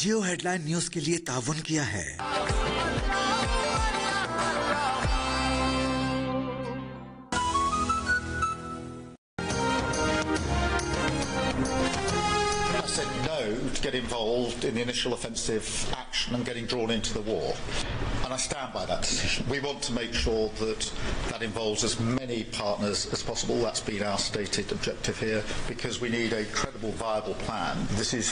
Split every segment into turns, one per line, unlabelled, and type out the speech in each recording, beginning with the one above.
जियो headline news के लिए ताउन किया है।
I said no to get involved in the initial offensive action and getting drawn into the war. And I stand by that decision. We want to make sure that that involves as many partners as possible. That's been our stated objective here, because we need a credible, viable plan. This is,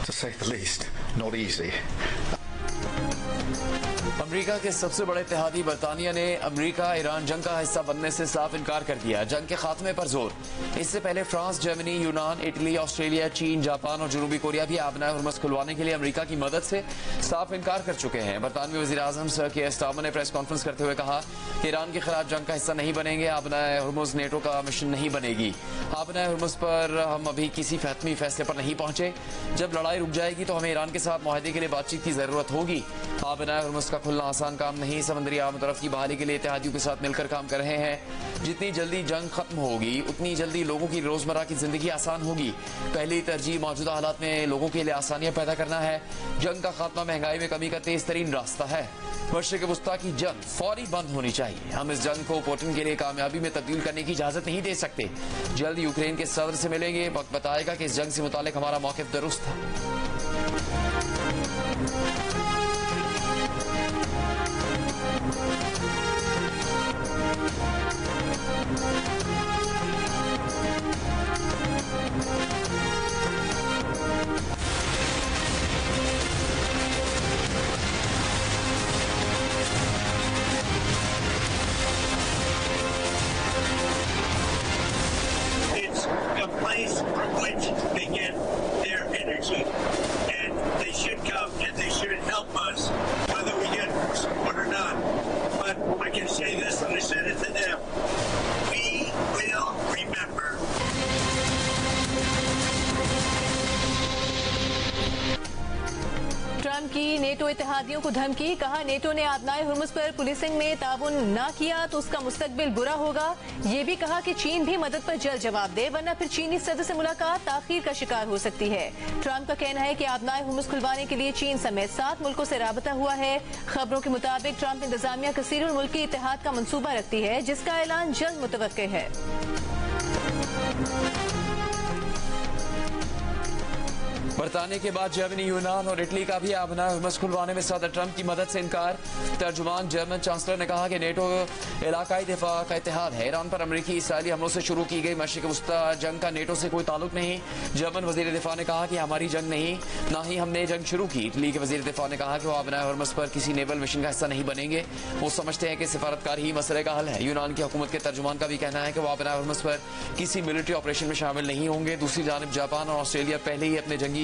to say the least, not easy.
America के सबसे बड़े इत्तेहादी बरतानिया ने America Iran जंग का हिस्सा बनने से साफ इनकार कर दिया। जंग के खात्मे पर जोर। इससे पहले फ्रांस, जर्मनी, यूनान, इटली, ऑस्ट्रेलिया, चीन, जापान और जनूबी कोरिया भी आबनाए हुर्मुज़ खुलवाने के लिए अमेरिका की मदद से साफ इनकार कर चुके हैं। बरतानवी वज़ीर आज़म सर कीयर स्टारमर ने प्रेस कॉन्फ्रेंस करते हुए कहा कि ईरान के खिलाफ जंग का हिस्सा नहीं बनेंगे। आबनाए हुर्मुज़ नेटो का मिशन नहीं बनेगी। आबनाए हुर्मुज़ पर हम अभी किसी हतमी फैसले पर नहीं पहुंचे। जब लड़ाई रुक जाएगी तो हमें ईरान के साथ मुआहदे के लिए बातचीत की जरूरत होगी। आबनाए हुर्मुज़ का खुलना आसान काम नहीं। समंदरी आमतरफ की बहाली के लिए इत्तेहादियों के साथ मिलकर काम कर रहे हैं। जितनी जल्दी जंग खत्म होगी उतनी जल्दी लोगों की रोजमर्रा की जिंदगी आसान होगी। पहली तरजीह मौजूदा हालात में लोगों के लिए आसानियां पैदा करना है। जंग का खात्मा महंगाई में कमी का तेज तरीन रास्ता है। मशरिक़ वस्ता की जंग फौरी बंद होनी चाहिए। हम इस जंग को पुतिन के लिए कामयाबी में तब्दील करने की इजाजत नहीं दे सकते। जल्द यूक्रेन के सदर से मिलेंगे। वक्त बताएगा कि इस जंग से मुतालिक हमारा मौक़िफ़ दुरुस्त है।
It's a place from which they get their energy, and they should come and they should help us, whether we get support or not. But I can say this, and I said it to them: we will remember.
Trump की NATO इत्तेहादियों को धमकी। कहा NATO ने आबनाए Hormuz पर policing में ताउन ना किया तो उसका मुस्तकबिल बुरा होगा। ये भी कहा कि चीन भी मदद पर जल्द जवाब दे, वरना फिर चीनी सदर से मुलाकात ताखीर का शिकार हो सकती है। ट्रंप का कहना है कि आबनाए हुर्मुज़ खुलवाने के लिए चीन समेत 7 मुल्कों से राबता हुआ है। खबरों के मुताबिक ट्रंप इंतजामिया कसीरुल मुल्की इत्तेहाद का मंसूबा रखती है, जिसका ऐलान जल्द मुतवक्के है।
बरतानिया के बाद जर्मनी, यूनान और इटली का भी आबनाए हुर्मुज़ खुलवाने में सदर ट्रंप की मदद से इनकार। तर्जुमान जर्मन चांसलर ने कहा कि नेटो इलाकाई दिफा का इत्तेहाद है। ईरान पर अमरीकी इसराइली हमलों से शुरू की गई मशरिक़ वस्ता जंग का नेटो से कोई ताल्लुक नहीं। जर्मन वज़ीर दिफा ने कहा कि हमारी जंग नहीं, ना ही हमने जंग शुरू की। इटली के वज़ीर दिफा ने कहा कि वो आबनाए हुर्मुज़ पर किसी नेवल मिशन का हिस्सा नहीं बनेंगे। वो समझते हैं कि सिफारतकारी ही मसले का हल है। यूनान की हुकूमत के तर्जुमान का भी कहना है कि वो आबनाए हुर्मुज़ पर किसी मिलिट्री ऑपरेशन में शामिल नहीं होंगे। दूसरी जानिब जापान और ऑस्ट्रेलिया पहले ही अपने जंगी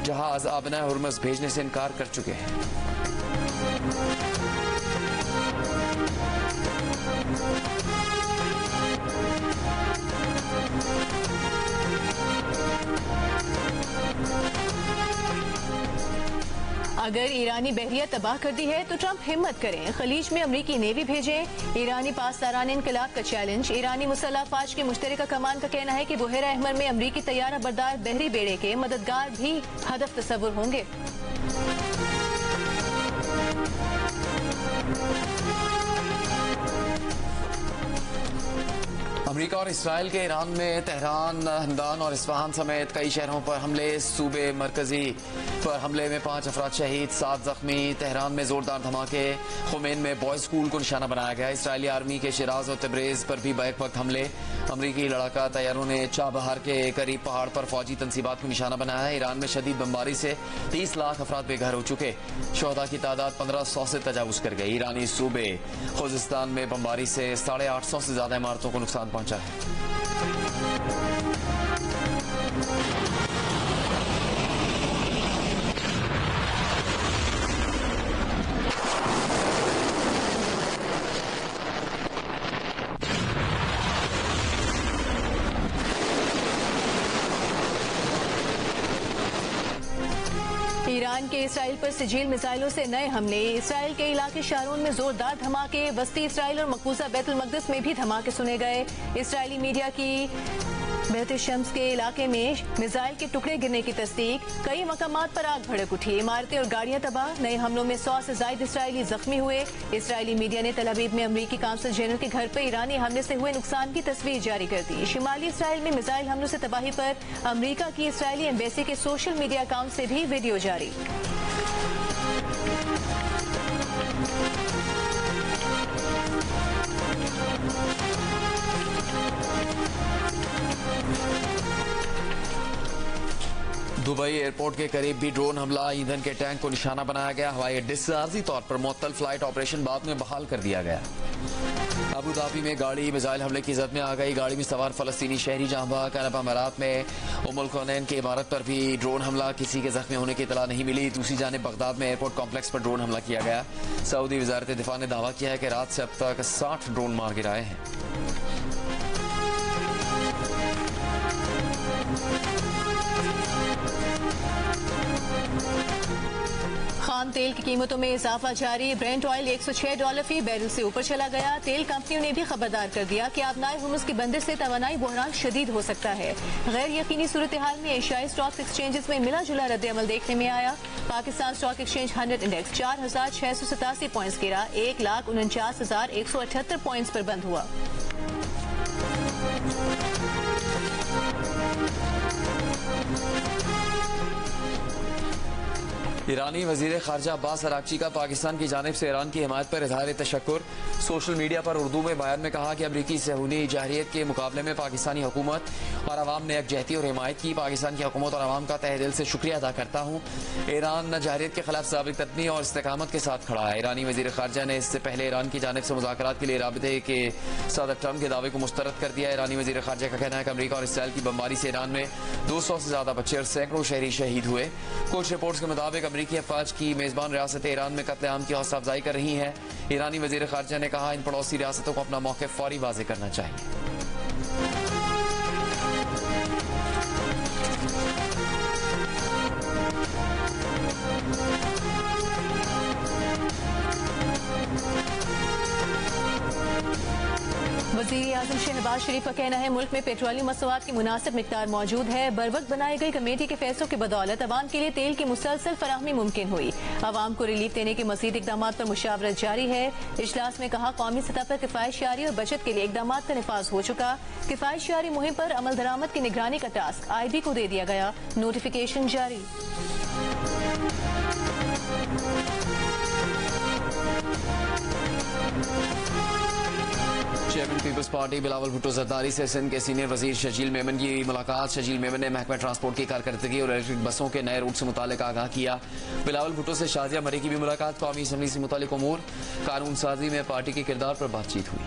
जहाज आबनाए हुर्मुज़ भेजने से इनकार कर चुके हैं।
अगर ईरानी बहरिया तबाह कर दी है तो ट्रंप हिम्मत करें, खलीज में अमरीकी नेवी भेजें। ईरानी पासदारान इनकलाब का चैलेंज। ईरानी मुसल्लह अफवाज की मुश्तरका कमान का कहना है कि बुहेरा अहमर में अमरीकी तैयारा बरदार बहरी बेड़े के मददगार भी हदफ तस्वुर होंगे।
अमेरिका और इसराइल के ईरान में तेहरान, हमदान और इस्फहान समेत कई शहरों पर हमले। सूबे मरकजी पर हमले में 5 अफराद शहीद, 7 जख्मी। तेहरान में जोरदार धमाके। खुमैन में बॉयज स्कूल को निशाना बनाया गया। इसराइली आर्मी के शिराज और तब्रेज पर भी बैक वक्त हमले। अमरीकी लड़ाका तैयारों ने चाबहार के करीब पहाड़ पर फौजी तनसीबात को निशाना बनाया है। ईरान में शदीद बमबारी से 30 लाख अफराद बेघर हो चुके। शोहदा की तादाद 1500 से तजावुज कर गई। ईरानी सूबे खुजिस्तान में बमबारी से 850 से ज्यादा इमारतों को नुकसान पहुंचा है।
ईरान के इसराइल पर सिजील मिसाइलों से नए हमले। इसराइल के इलाके शारून में जोरदार धमाके। वस्ती इसराइल और मकबूजा बैतुल मकदस में भी धमाके सुने गए। इसराइली मीडिया की बहते शम्स के इलाके में मिसाइल के टुकड़े गिरने की तस्दीक, कई मकामात पर आग भड़क उठी, इमारतें और गाड़ियां तबाह। नए हमलों में 100 से ज्यादा इसराइली जख्मी हुए। इसराइली मीडिया ने तल अवीव में अमरीकी काउंसिल जनरल के घर पर ईरानी हमले से हुए नुकसान की तस्वीर जारी कर दी। शिमाली इसराइल में मिसाइल हमलों से तबाही पर अमरीका की इसराइली एम्बेसी के सोशल मीडिया अकाउंट से भी वीडियो जारी।
दुबई एयरपोर्ट के करीब भी ड्रोन हमला, ईंधन के टैंक को निशाना बनाया गया। हवाई अड्डे से आर्जी तौर पर मुअत्तल फ्लाइट ऑपरेशन बाद में बहाल कर दिया गया। अबू धाबी में गाड़ी मिसाइल हमले की जद में आ गई। गाड़ी में सवार फलस्तीनी शहरी जहां बहक। अरब अमारात में उम्मुल क़ुरैन की इमारत पर भी ड्रोन हमला, किसी के जख्मी होने की इतला नहीं मिली। दूसरी जानिब बगदाद में एयरपोर्ट कॉम्प्लेक्स पर ड्रोन हमला किया गया। सऊदी वजारत दिफा ने दावा किया है कि रात से अब तक 60 ड्रोन मार गिराए हैं।
खाम तेल की कीमतों में इजाफा जारी। ब्रेंट ऑयल $106 फी बैरल से ऊपर चला गया। तेल कंपनियों ने भी खबरदार कर दिया कि आबनाए हुर्मुज़ की बंदिश से तवानाई बहरान शदीद हो सकता है। गैर यकीनी सूरत हाल में एशियाई स्टॉक एक्सचेंजेस में मिला जुला रद्द अमल देखने में आया। Pakistan stock exchange 100 index 4687 points गिरा, 1,49,178 पॉइंट्स पर बंद हुआ।
ईरानी वजीर खारजा अब्बास अरागची का पाकिस्तान की जानिब से ईरान की हिमायत पर इजहार तशक्कुर। सोशल मीडिया पर उर्दू में बयान में कहा कि अमरीकी सहूनी जाहिरियत के मुकाबले में पाकिस्तानी हुकूमत और अवाम ने यकजहती और हिमायत की। पाकिस्तान की हुकूमत और अवाम का तहे दिल से शुक्रिया अदा करता हूँ। ईरान जाहिरियत के खिलाफ साबिक तदनी और इस्तेकामत के साथ खड़ा है। ईरानी वजीर खारजा ने इससे पहले ईरान की जानिब से मुज़ाकरात के लिए राबते के सदर ट्रम्प के दावे को मुस्तरद कर दिया। ईरानी वजीर खारजा का कहना है कि अमरीका और इसराइल की बमबारी से ईरान में 200 से ज्यादा बच्चे और सैकड़ों शहरी शहीद हुए। कुछ रिपोर्ट्स के मुताबिक अमरीकी अफवाज की मेजबान रियासत ईरान में कत्लेआम की हौसला अफजाई कर रही है। ईरानी वजीर खारजा ने कहा इन पड़ोसी रियासतों को अपना मौक़िफ़ फौरी वाज़ेह करना चाहिए।
वज़ीर आज़म शहबाज शरीफ का कहना है मुल्क में पेट्रोलियम मसवाद की मुनासिब मिकदार मौजूद है। बर वक्त बनाई गई कमेटी के फैसलों की बदौलत अवाम के लिए तेल की मुसलसल फराहमी मुमकिन हुई। अवाम को रिलीफ देने के मज़ीद इकदाम पर मुशावरत जारी है। इजलास में कहा कौमी सतह पर किफायतशारी और बचत के लिए इकदाम का नफाज हो चुका। किफायतशारी मुहिम पर अमल दरामद की निगरानी का टास्क IB को दे दिया गया। नोटिफिकेशन जारी।
चेयरमैन पीपल्स पार्टी बिलावल भुट्टो जरदारी से सिंध के सीनियर वजीर शजील मेमन की मुलाकात। शजील मेमन ने महकमा ट्रांसपोर्ट की कारकर्दगी और इलेक्ट्रिक बसों के नए रूट से मुतालिक आगाह किया। बिलावल भुट्टो से शाजिया मरी की भी मुलाकात। कौमी असम्बली से मुतालिक उमूर, कानून साजी में पार्टी के किरदार पर बातचीत हुई।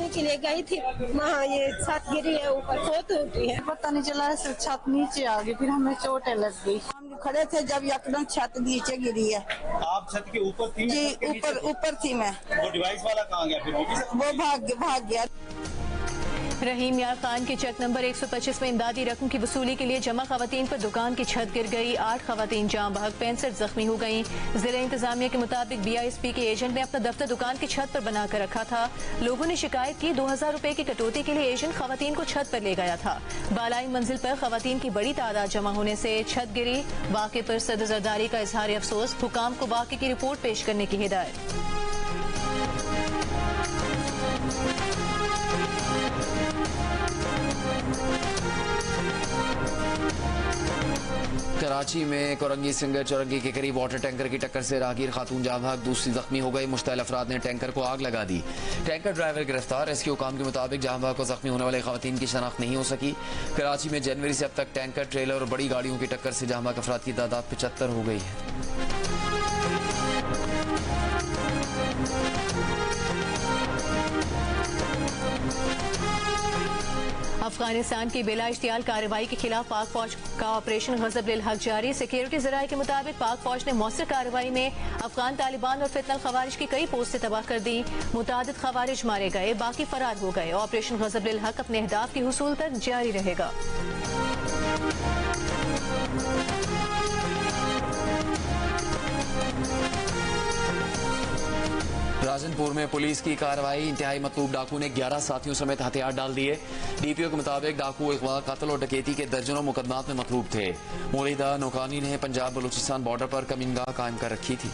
के लिए गई थी वहाँ, ये छत गिरी है, ऊपर बहुत उठी है, पता नहीं चला छत नीचे आ गई, फिर हमें चोटें लग गई। हम खड़े थे जब एकदम छत नीचे गिरी है।
आप छत के ऊपर थी?
जी ऊपर थी मैं।
वो डिवाइस वाला कहाँ गया फिर?
वो भाग गया।
रहीम यार खान के चेक नंबर 125 में इमदादी रकम की वसूली के लिए जमा खवातीन पर दुकान की छत गिर गई। 8 खवातीन जाम बहक, 65 जख्मी हो गयी। जिला इंतजामिया के मुताबिक BISP के एजेंट ने अपना दफ्तर दुकान की छत पर बनाकर रखा था। लोगों ने शिकायत की 2000 रुपए की कटौती के लिए एजेंट खवातीन को छत पर ले गया था। बालाई मंजिल पर खवातीन की बड़ी तादाद जमा होने से छत गिरी। वाक़े पर सदर जरदारी का इजहार अफसोस, हुकाम को वाक़े की रिपोर्ट पेश करने की हिदायत।
कराची में कोरंगी सिंगर चौरंगी के करीब वाटर टैंकर की टक्कर से राहगीर खातून जाँ बहक, दूसरी जख्मी हो गई। मुश्तइल अफराद ने टैंकर को आग लगा दी। टैंकर ड्राइवर गिरफ्तार। रेस्क्यू हुकाम के मुताबिक जाँ बहक को जख्मी होने वाले खवातीन की शनाख्त नहीं हो सकी। कराची में जनवरी से अब तक टैंकर, ट्रेलर और बड़ी गाड़ियों की टक्कर से जाँ बहक अफराद की तादाद 75 हो गई है।
अफगानिस्तान की बेला इश्तियाल कार्रवाई के खिलाफ पाक फौज का ऑपरेशन गजब लिल हक जारी। सिक्योरिटी जराये के मुताबिक पाक फौज ने मौसर कार्रवाई में अफगान तालिबान और फितनल खवारिज की कई पोस्टें तबाह कर दी। मुतादिद खवारिज मारे गए, बाकी फरार हो गए। ऑपरेशन गजब लिल हक अपने अहदाफ की हुसूल तक जारी रहेगा।
राजनपुर में पुलिस की कार्रवाई, इंतहाई मतलूब डाकू ने 11 साथियों समेत हथियार डाल दिए। डीपीओ के मुताबिक डाकू अगवा, कत्ल और डकैती के दर्जनों मुकदमात में मतलूब थे। मौजूदा नौकानी ने पंजाब बलूचिस्तान बॉर्डर पर कमीनगाह कायम कर रखी थी।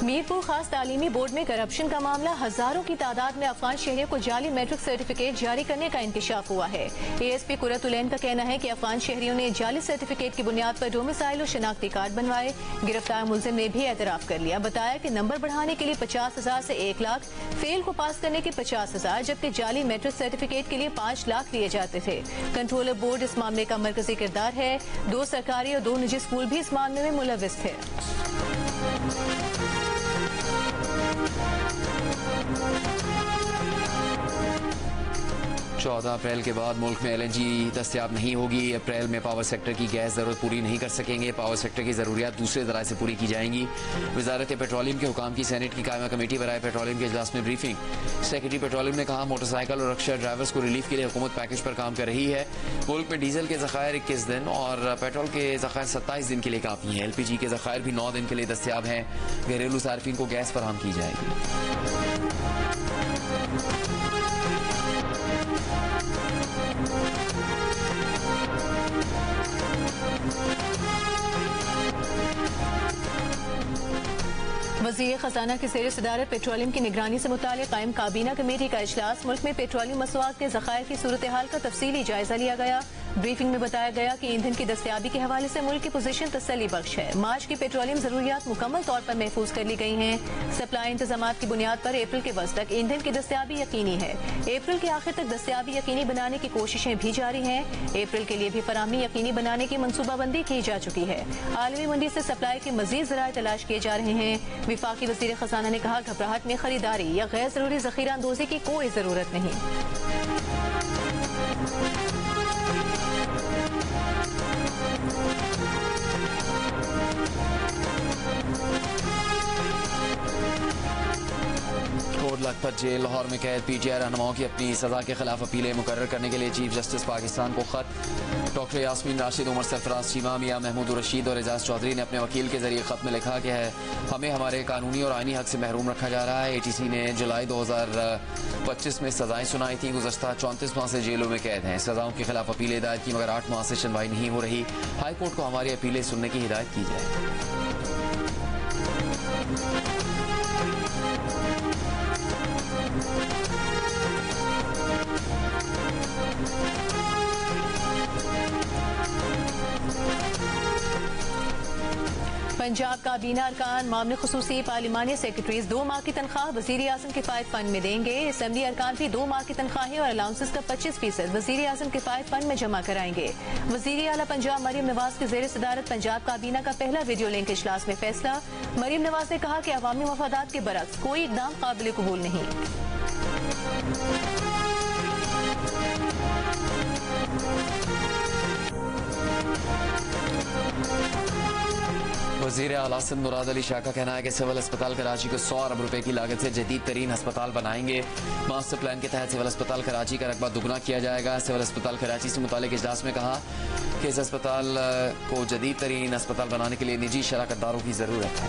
मीरपुर खास तालीमी बोर्ड में करप्शन का मामला, हजारों की तादाद में अफगान शहरियों को जाली मैट्रिक सर्टिफिकेट जारी करने का इंकशाफ हुआ है। एएसपी कुरतुलैन का कहना है कि अफगान शहरियों ने जाली सर्टिफिकेट की बुनियाद पर डोमिसाइल और शनाख्ती कार्ड बनवाए। गिरफ्तार मुलजिम ने भी एतराफ कर लिया। बताया कि नंबर बढ़ाने के लिए 50,000 से 1 लाख, फेल को पास करने के 50,000, जबकि जाली मैट्रिक सर्टिफिकेट के लिए 5 लाख लिए जाते थे। कंट्रोलर बोर्ड इस मामले का मरकजी किरदार है। 2 सरकारी और 2 निजी स्कूल भी इस मामले में मुलविस थे।
14 अप्रैल के बाद मुल्क में LNG दस्तयाब नहीं होगी। अप्रैल में पावर सेक्टर की गैस जरूरत पूरी नहीं कर सकेंगे। पावर सेक्टर की जरूरियात दूसरे जराए से पूरी की जाएंगी। वजारत पेट्रोलियम के हुकाम की सेनेट की कायमा कमेटी बराए पेट्रोलियम के इजलास में ब्रीफिंग। सेक्रेटरी पेट्रोलियम ने कहा, मोटरसाइकिल और रक्षा ड्राइवर्स को रिलीफ के लिए हुकूमत पैकेज पर काम कर रही है। मुल्क में डीजल के जखायर 21 दिन और पेट्रोल के जखायर 27 दिन के लिए काफी हैं। LPG के जखायर भी 9 दिन के लिए दस्तयाब हैं। घरेलू सार्फिन को गैस फराहम की जाएगी।
वज़ीर खजाना की ज़ेर सदारत पेट्रोलियम की निगरानी से मुताल्लिक़ कायम काबीना कमेटी का इजलास। मुल्क में पेट्रोलियम मसवाद के ज़खायर की सूरत हाल का तफसीली जायजा लिया गया। ब्रीफिंग में बताया गया कि ईंधन की दस्तयाबी के हवाले से मुल्क की पोजीशन तसल्ली बख्श है। मार्च की पेट्रोलियम जरूरियात मुकम्मल तौर पर महफूज कर ली गई हैं। सप्लाई इंतजाम की बुनियाद पर अप्रैल के वस्त तक ईंधन की दस्तयाबी यकीनी है। अप्रैल के आखिर तक दस्तयाबी यकीनी बनाने की कोशिशें भी जारी हैं। अप्रैल के लिए भी फराहमी यकीनी बनाने की मनसूबाबंदी की जा चुकी है। आलमी मंडी से सप्लाई के मजीद ज़राए तलाश किए जा रहे हैं। विफाकी वज़ीर खजाना ने कहा, घबराहट में खरीदारी या गैर जरूरी जखीरा अंदोजी की कोई जरूरत नहीं।
कोट लखपत जेल लाहौर में कैद PTI रहनुमाओं की अपनी सजा के खिलाफ अपीलें मुकर्रर करने के लिए चीफ जस्टिस पाकिस्तान को खत। डॉक्टर यास्मीन राशिद, उमर सरफराज चीमा, मियां महमूद रशीद और एजाज चौधरी ने अपने वकील के जरिए खत में लिखा कि हमें हमारे कानूनी और आईनी हक से महरूम रखा जा रहा है। ATC ने जुलाई 2025 में सजाएं सुनाई थी। गुज़श्ता 34 माह से जेलों में कैद हैं। सजाओं के खिलाफ अपीलें दायर की, मगर 8 माह से सुनवाई नहीं हो रही। हाई कोर्ट को हमारी अपीलें सुनने की हिदायत की जाए।
पंजाब काबीना अरकान मामले खुसूसी पार्लिमानी सेक्रेटरीज 2 माह की तनख्वाह वज़ीर आज़म किफायत फंड में देंगे। असेंबली अरकान भी 2 माह की तनख्वाहें और अलाउंसेस का 25% वज़ीर आज़म किफायत फंड में जमा कराएंगे। वज़ीर आला पंजाब मरियम नवाज की ज़ेर सदारत पंजाब काबीना का पहला वीडियो लिंक इजलास में फैसला। मरियम नवाज ने कहा कि अवामी मफादात के बरक्स कोई इकदाम काबिल कबूल नहीं।
वज़ीर आला सिंध मुराद अली शाह का कहना है कि सिविल अस्पताल कराची को 100 अरब रुपए की लागत से जदीद तरीन अस्पताल बनाएंगे। मास्टर प्लान के तहत सिविल अस्पताल कराची का रकबा दुगना किया जाएगा। सिविल अस्पताल कराची से मुतालिक इजलास में कहा कि इस अस्पताल को जदीद तरीन अस्पताल बनाने के लिए निजी शराकतदारों की जरूरत है।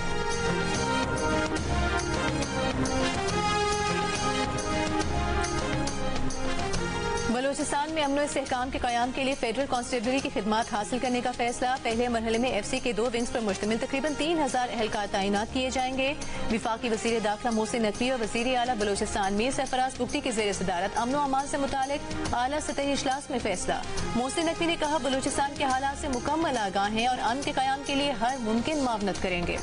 बलूचिस्तान में अमन और इस्तेहकाम के क़याम के लिए फेडरल कांस्टेबलरी की खिदमात हासिल करने का फैसला। पहले मरहले में FC के 2 विंग्स पर मुश्तमिल तकरीबन 3000 एहलकार तैनात किए जाएंगे। विफाकी वज़ीर दाखिला मोहसिन नकवी और वज़ीर आला बलूचिस्तान मीर सरफराज बुगटी की ज़ेर सदारत अमन और अमान से मुतालिक आला सतही इजलास में फैसला। मोहसिन नकवी ने कहा, बलूचिस्तान के हालात से मुकम्मल आगाह हैं और अमन के क़याम के लिए हर मुमकिन मावनत करेंगे।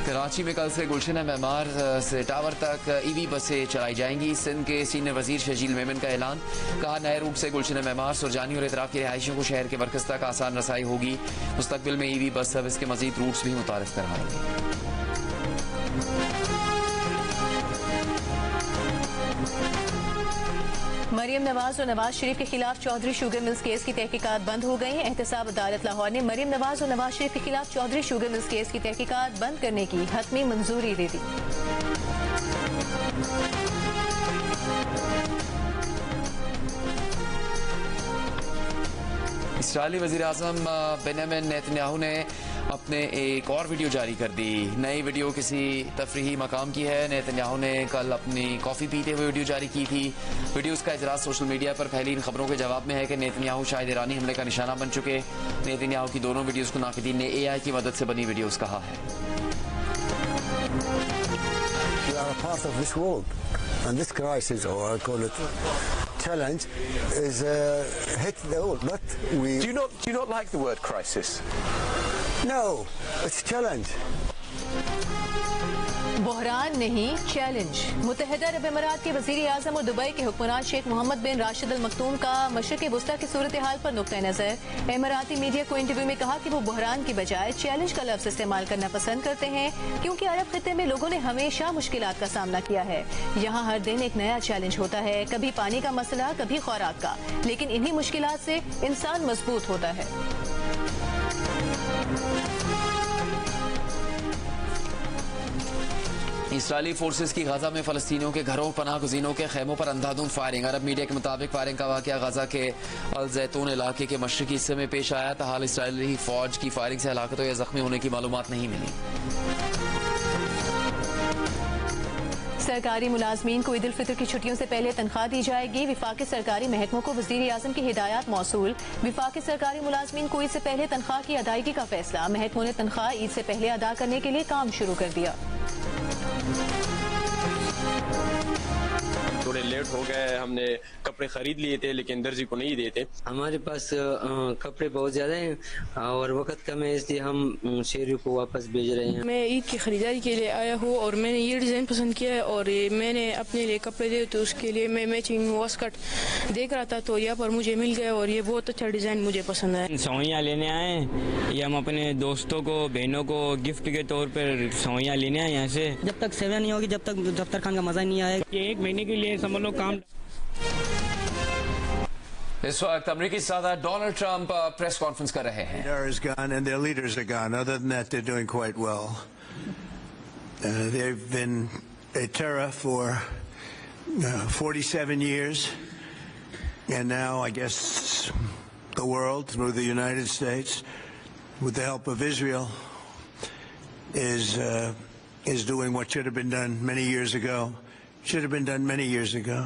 कराची में कल से गुलशन मेमार से टावर तक EV बसें चलाई जाएंगी। सिंध के सीनियर वजीर शजील मेमन का ऐलान। कहा, नए रूट से गुलशन मेमार, सुरजानी और इतराफ की रिहायशियों को शहर के मरकज तक आसान रसाई होगी। मुस्तकबिल में EV बस सर्विस के मजीद रूट्स भी मुतारिफ करवाएंगे।
मरियम नवाज और नवाज शरीफ के खिलाफ चौधरी शुगर मिल्स केस की तहकीकात बंद हो गई। एहतसाब अदालत लाहौर ने मरियम नवाज और नवाज शरीफ के खिलाफ चौधरी शुगर मिल्स केस की तहकीकात बंद करने की हतमी मंजूरी दे दी।
इसराइली वज़ीर-ए-आज़म बेंजामिन नेतन्याहू ने अपने एक और वीडियो जारी कर दी। नई वीडियो किसी तफरीही मकाम की है। नेतन्याहू ने कल अपनी कॉफ़ी पीते हुए वीडियो जारी की थी। वीडियोज़ का इजराज सोशल मीडिया पर फैली इन खबरों के जवाब में है कि नेतन्याहू शायद ईरानी हमले का निशाना बन चुके। नेतन्याहू की दोनों वीडियोज़ को नाक़दीन ने AI की मदद से बनी वीडियोज़ कहा है।
We are a part of this world, and this crisis, or I call it challenge, is hit the world. But we
Do you not like the word crisis?
no, it's challenge.
बहरान नहीं, challenge. मुत्तहिदा अरब अमीरात के वज़ीर आज़म और Dubai के हुक्मरान शेख मोहम्मद बिन राशिद अल मखतूम का मशरिक़ वुस्ता की सूरत हाल पर नुक्ता नज़र। इमाराती मीडिया को इंटरव्यू में कहा कि वो बहरान की बजाय चैलेंज का लफ्ज़ इस्तेमाल करना पसंद करते हैं, क्योंकि अरब खित्ते में लोगों ने हमेशा मुश्किलात का सामना किया है। यहाँ हर दिन एक नया चैलेंज होता है, कभी पानी का मसला, कभी खुराक का, लेकिन इन्हीं मुश्किलात से इंसान मजबूत होता है।
इसराइली फोर्सेस की गाजा में फ़लस्तीनियों के घरों, पनाह गुज़ीनों के खैमों पर अंधाधुंध फायरिंग। अरब मीडिया के मुताबिक फायरिंग का वाक़या गाजा के अल जैतून इलाके के मशरिकी हिस्से में पेश आया। ताहाल इसराइली फौज की फायरिंग से हलाकतों या जख्मी होने की मालूमात नहीं मिली।
सरकारी मुलाजमीन को ईद उल फितर की छुट्टियों से पहले तनख्वाह दी जाएगी। विफाकी सरकारी महकमों को वज़ीर आज़म की हिदायत मौसूल। विफाकी सरकारी मुलाजमीन को ईद से पहले तनख्वाह की अदायगी का फैसला। महकमों ने तनख्वाह ईद से पहले अदा करने के लिए काम शुरू कर दिया।
थोड़े लेट हो गए, हमने कपड़े खरीद लिए थे लेकिन दर्जी को नहीं दिए थे।
हमारे पास कपड़े बहुत ज़्यादा हैं और वक्त कम है, इसलिए हम शहरी को वापस भेज रहे हैं।
मैं ईद की खरीदारी के लिए आया हूँ और मैंने ये डिज़ाइन पसंद किया है और मैंने अपने लिए कपड़े दिए तो उसके लिए मैं मैचिंग वास्कट देख रहा था तो यहाँ पर मुझे मिल गया और ये बहुत अच्छा डिज़ाइन मुझे पसंद है।
सवैयाँ लेने आए, ये हम अपने दोस्तों को, बहनों को गिफ्ट के तौर पर सवैयाँ लेने आए यहाँ से।
जब तक सेवैयाँ नहीं होगी, जब तक दफ्तर खान का मज़ा नहीं आएगा।
ये एक महीने के लिए समझ लो काम।
इस वक्त अमेरिकी सदर डोनाल्ड ट्रंप प्रेस कॉन्फ्रेंस कर रहे हैं।
Is gone and their leaders are gone. Other than that, they're doing quite well. They've been a terror for 47 years, and now I guess the world, through the United States, with the help of Israel, is doing what should have been done many years ago. Should have been done many years ago.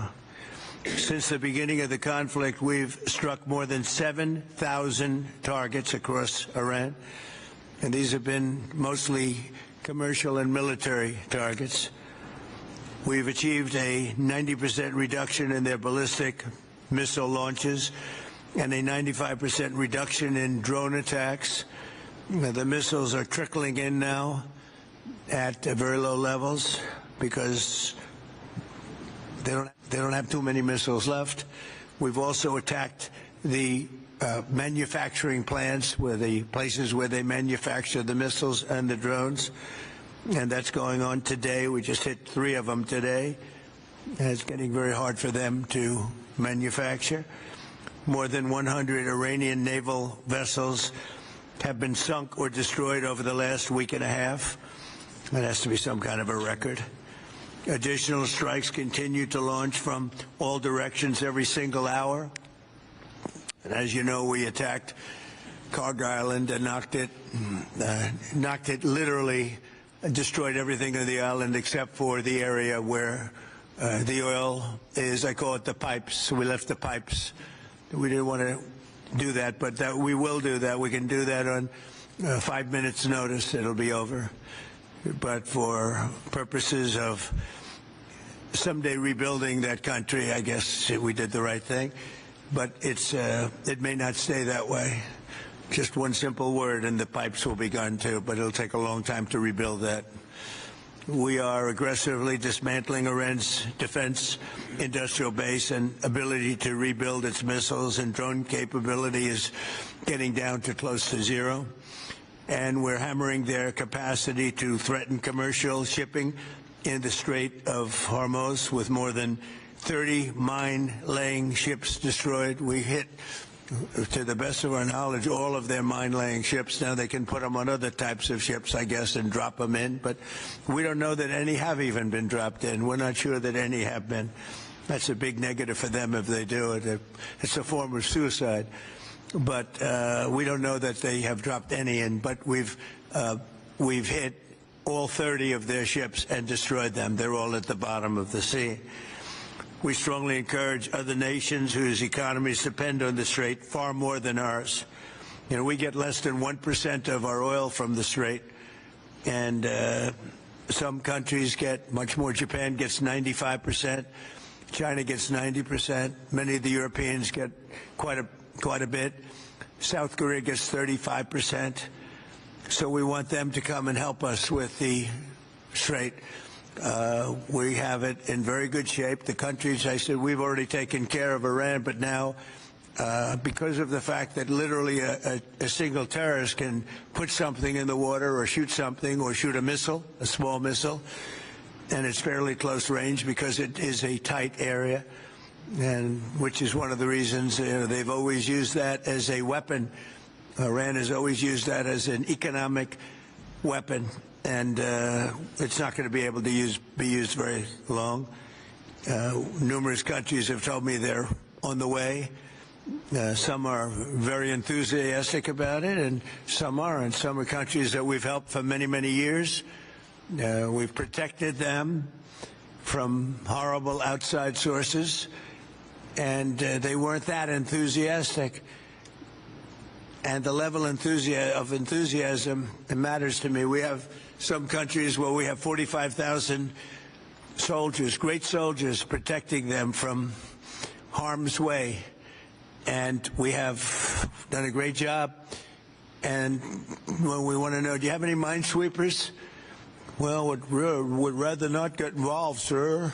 Since the beginning of the conflict, we've struck more than 7,000 targets across Iran, and these have been mostly commercial and military targets. We've achieved a 90% reduction in their ballistic missile launches and a 95% reduction in drone attacks. The missiles are trickling in now at very low levels because they don't have too many missiles left. We've also attacked the manufacturing plants, where the places where they manufacture the missiles and the drones, and that's going on today. We just hit 3 of them today, and it's getting very hard for them to manufacture. More than 100 Iranian naval vessels have been sunk or destroyed over the last week and a half. That has to be some kind of a record. Additional strikes continue to launch from all directions every single hour. And as you know, we attacked Cargill Island and knocked it literally, destroyed everything on the island except for the area where the oil is. I call it the pipes. We left the pipes. We didn't want to do that, but we will do that. We can do that on 5 minutes notice. It'll be over. But for purposes of someday rebuilding that country, I guess we did the right thing. But it may not stay that way. Just one simple word and the pipes will be gone too, but it'll take a long time to rebuild that. We are aggressively dismantling Iran's defense industrial base, and ability to rebuild its missiles and drone capability is getting down to close to zero. And we're hammering their capacity to threaten commercial shipping in the Strait of Hormuz, with more than 30 mine-laying ships destroyed. We hit, to the best of our knowledge, all of their mine-laying ships. Now they can put them on other types of ships, I guess, and drop them in. But we don't know that any have even been dropped in. We're not sure that any have been. That's a big negative for them if they do it. It's a form of suicide. but we don't know that they have dropped any in. But we've hit all 30 of their ships and destroyed them. They're all at the bottom of the sea. We strongly encourage other nations whose economies depend on the Strait far more than ours. You know, we get less than 1% of our oil from the Strait, and some countries get much more. Japan gets 95%. China gets 90%. Many of the Europeans get quite a bit. South Korea gets 35%. So we want them to come and help us with the Strait. We have it in very good shape. The countries, I said, we've already taken care of Iran, but now, because of the fact that literally a single terrorist can put something in the water or shoot something or shoot a missile, a small missile, and it's fairly close range because it is a tight area, and which is one of the reasons they've always used that as a weapon. Iran has always used that as an economic weapon, and it's not going to be able to be used very long. Numerous countries have told me they're on the way. Some are very enthusiastic about it, and some aren't. Some are countries that we've helped for many, many years. We've protected them from horrible outside sources, and they weren't that enthusiastic. And the level of enthusiasm, it matters to me. We have some countries where we have 45,000 soldiers, great soldiers, protecting them from harm's way. And we have done a great job. And when we want to know, do you have any minesweepers? Well, would rather not get involved, sir.